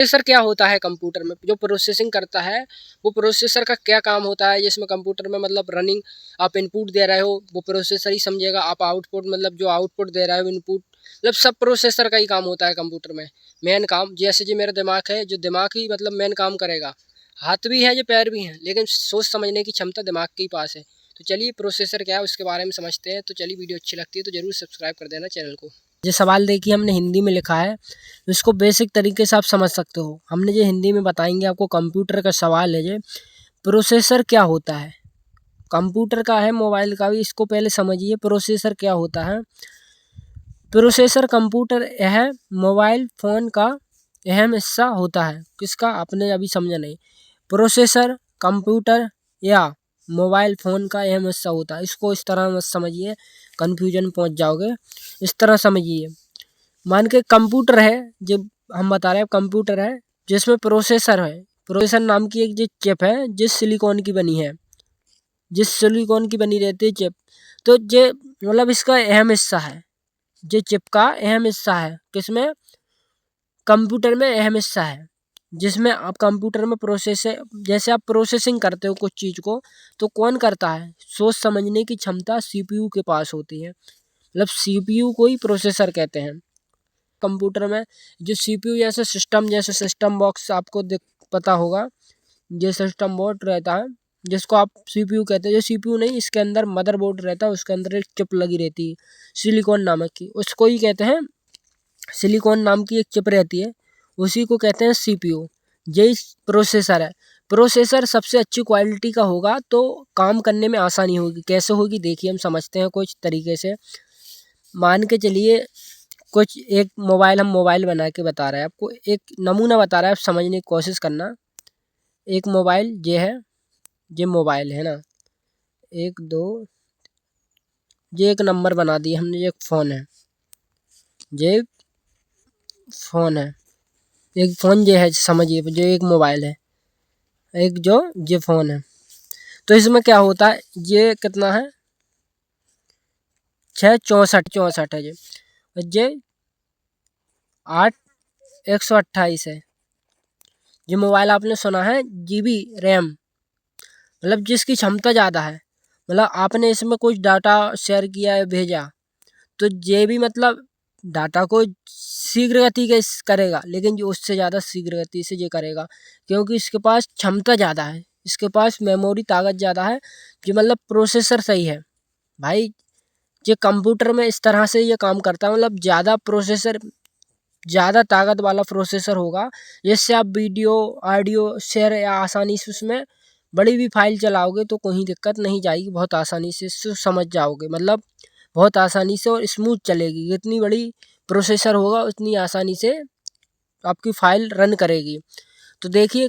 Processor क्या होता है कंप्यूटर में, जो प्रोसेसिंग करता है वो प्रोसेसर का क्या काम होता है। जिसमें कंप्यूटर में मतलब रनिंग आप इनपुट दे रहे हो वो प्रोसेसर ही समझेगा, आप आउटपुट मतलब जो आउटपुट दे रहे हो इनपुट मतलब सब प्रोसेसर का ही काम होता है कंप्यूटर में। मेन काम जैसे जो मेरा दिमाग है, जो दिमाग ही मतलब मेन काम करेगा। हाथ भी है जो पैर भी हैं, लेकिन सोच समझने की क्षमता दिमाग के ही पास है। तो चलिए प्रोसेसर क्या है उसके बारे में समझते हैं। तो चलिए वीडियो अच्छी लगती है तो जरूर सब्सक्राइब कर देना चैनल को। ये सवाल देखिए हमने हिंदी में लिखा है, इसको बेसिक तरीके से आप समझ सकते हो। हमने जो हिंदी में बताएंगे आपको, कंप्यूटर का सवाल है ये, प्रोसेसर क्या होता है। कंप्यूटर का है, मोबाइल का भी, इसको पहले समझिए प्रोसेसर क्या होता है। प्रोसेसर कंप्यूटर यह मोबाइल फ़ोन का अहम हिस्सा होता है। किसका, आपने अभी समझा नहीं। प्रोसेसर कंप्यूटर या मोबाइल फ़ोन का अहम हिस्सा होता है। इसको इस तरह मत समझिए, कन्फ्यूजन में पहुँच जाओगे। इस तरह समझिए, मान के कंप्यूटर है, जब हम बता रहे हैं कंप्यूटर है जिसमें प्रोसेसर है। प्रोसेसर नाम की एक जो चिप है जिस सिलिकॉन की बनी है, जिस सिलिकॉन की बनी रहती है चिप, तो ये मतलब इसका अहम हिस्सा है। ये चिप का अहम हिस्सा है, किसमें, कंप्यूटर में अहम हिस्सा है। जिसमें आप कंप्यूटर में प्रोसेस, जैसे आप प्रोसेसिंग करते हो कुछ चीज़ को, तो कौन करता है, सोच समझने की क्षमता सीपीयू के पास होती है। मतलब सीपीयू को ही प्रोसेसर कहते हैं। कंप्यूटर में जो सीपीयू जैसे सिस्टम, जैसे सिस्टम बॉक्स आपको पता होगा, ये सिस्टम बोर्ड रहता है जिसको आप सीपीयू कहते हैं। जो सीपीयू नहीं, इसके अंदर मदरबोर्ड रहता है, उसके अंदर एक चिप लगी रहती है सिलिकॉन नामक की, उसको ही कहते हैं, सिलिकॉन नाम की एक चिप रहती है, उसी को कहते हैं सीपीयू। यही प्रोसेसर है। प्रोसेसर सबसे अच्छी क्वालिटी का होगा तो काम करने में आसानी होगी। कैसे होगी देखिए, हम समझते हैं कुछ तरीके से। मान के चलिए कुछ एक मोबाइल, हम मोबाइल बना के बता रहे हैं आपको, एक नमूना बता रहा है, आप समझने की कोशिश करना। एक मोबाइल ये है, ये मोबाइल है ना, एक दो, ये एक नंबर बना दिए हमने, ये एक फ़ोन है, ये फ़ोन है, एक फ़ोन ये है, समझिए जो एक मोबाइल है, एक जो ये फ़ोन है। तो इसमें क्या होता है, ये कितना है, 664 है ये 8 128 है। ये मोबाइल आपने सुना है जीबी रैम, मतलब जिसकी क्षमता ज़्यादा है, मतलब आपने इसमें कुछ डाटा शेयर किया है, भेजा, तो ये भी मतलब डाटा को शीघ्र गति के करेगा, लेकिन जो उससे ज़्यादा शीघ्र गति से ये करेगा, क्योंकि इसके पास क्षमता ज़्यादा है, इसके पास मेमोरी ताकत ज़्यादा है। जो मतलब प्रोसेसर सही है भाई, ये कंप्यूटर में इस तरह से ये काम करता है, मतलब ज़्यादा प्रोसेसर, ज़्यादा ताकत वाला प्रोसेसर होगा, जिससे आप वीडियो ऑडियो शेयर या आसानी से उसमें बड़ी भी फाइल चलाओगे तो कोई दिक्कत नहीं जाएगी, बहुत आसानी से समझ जाओगे, मतलब बहुत आसानी से और स्मूथ चलेगी। जितनी बड़ी प्रोसेसर होगा उतनी आसानी से आपकी फाइल रन करेगी। तो देखिए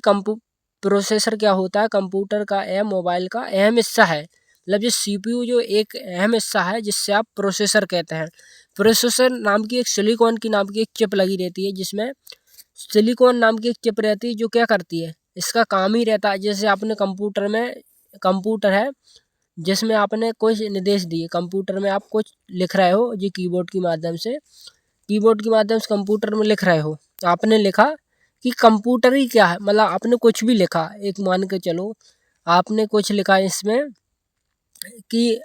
प्रोसेसर क्या होता है, कंप्यूटर का या मोबाइल का अहम हिस्सा है। मतलब ये सीपीयू जो एक अहम हिस्सा है जिससे आप प्रोसेसर कहते हैं। प्रोसेसर नाम की एक सिलिकॉन की नाम की एक चिप लगी रहती है, जिसमें सिलिकॉन नाम की एक चिप रहती है जो क्या करती है, इसका काम ही रहता है, जैसे आपने कंप्यूटर में, कंप्यूटर है जिसमें आपने कुछ निर्देश दिए, कंप्यूटर में आप कुछ लिख रहे हो, ये कीबोर्ड के माध्यम से, कीबोर्ड के माध्यम से कंप्यूटर में लिख रहे हो, आपने लिखा कि कंप्यूटर ही क्या है, मतलब आपने कुछ भी लिखा, एक मान के चलो आपने कुछ लिखा इसमें कि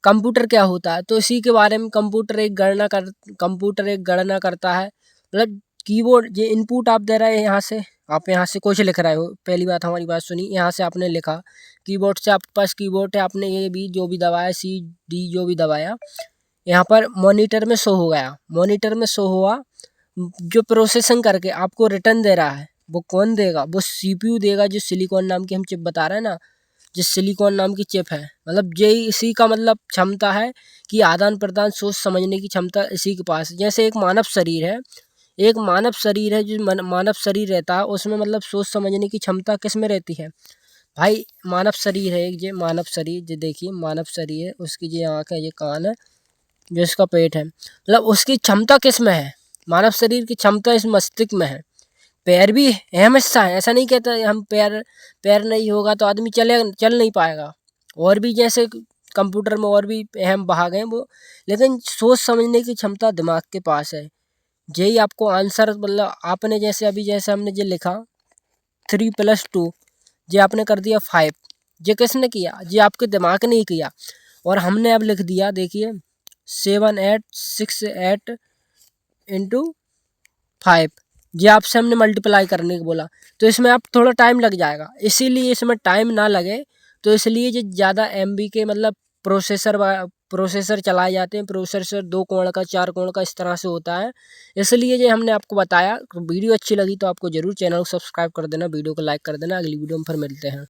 कंप्यूटर क्या होता है, तो इसी के बारे में कंप्यूटर एक गणना करता है। मतलब कीबोर्ड, ये इनपुट आप दे रहे हैं, यहाँ से आप यहाँ से कुछ लिख रहे हो, पहली बात हमारी बात सुनी, यहाँ से आपने लिखा, कीबोर्ड से आपके पास कीबोर्ड है, आपने ये भी जो भी दबाया, सी डी जो भी दबाया, यहाँ पर मॉनिटर में शो हो गया, मॉनिटर में शो हुआ, जो प्रोसेसिंग करके आपको रिटर्न दे रहा है वो कौन देगा, वो सीपीयू देगा, जो सिलिकॉन नाम की हम चिप बता रहे हैं ना, जिस सिलिकॉन नाम की चिप है, मतलब यही इसी का मतलब क्षमता है कि आदान प्रदान सोच समझने की क्षमता इसी के पास। जैसे एक मानव शरीर है, एक मानव शरीर है, जो मानव शरीर रहता है उसमें मतलब सोच समझने की क्षमता किस में रहती है भाई, मानव शरीर है एक, ये मानव शरीर, जो देखिए मानव शरीर है, उसकी ये आँख है, ये कान है, जो इसका पेट है, मतलब उसकी क्षमता किस में है, मानव शरीर की क्षमता इस मस्तिष्क में है। पैर भी अहम हिस्सा है, ऐसा नहीं कहता हम पैर, पैर नहीं होगा तो आदमी चल नहीं पाएगा, और भी जैसे कंप्यूटर में और भी अहम भाग हैं वो, लेकिन सोच समझने की क्षमता दिमाग के पास है। यही आपको आंसर मतलब आपने जैसे अभी जैसे हमने जो लिखा 3+2 ये आपने कर दिया 5। ये किसने किया? ये आपके दिमाग ने ही किया। और हमने अब लिख दिया, देखिए 7 8 6 8 इंटू 5। ये आपसे हमने मल्टीप्लाई करने को बोला, तो इसमें आप थोड़ा टाइम लग जाएगा। इसीलिए इसमें टाइम ना लगे तो इसलिए ये ज़्यादा MB के मतलब प्रोसेसर चलाए जाते हैं। प्रोसेसर 2 कोण का 4 कोण का इस तरह से होता है, इसलिए ये हमने आपको बताया। वीडियो अच्छी लगी तो आपको ज़रूर चैनल को सब्सक्राइब कर देना, वीडियो को लाइक कर देना। अगली वीडियो में फिर मिलते हैं।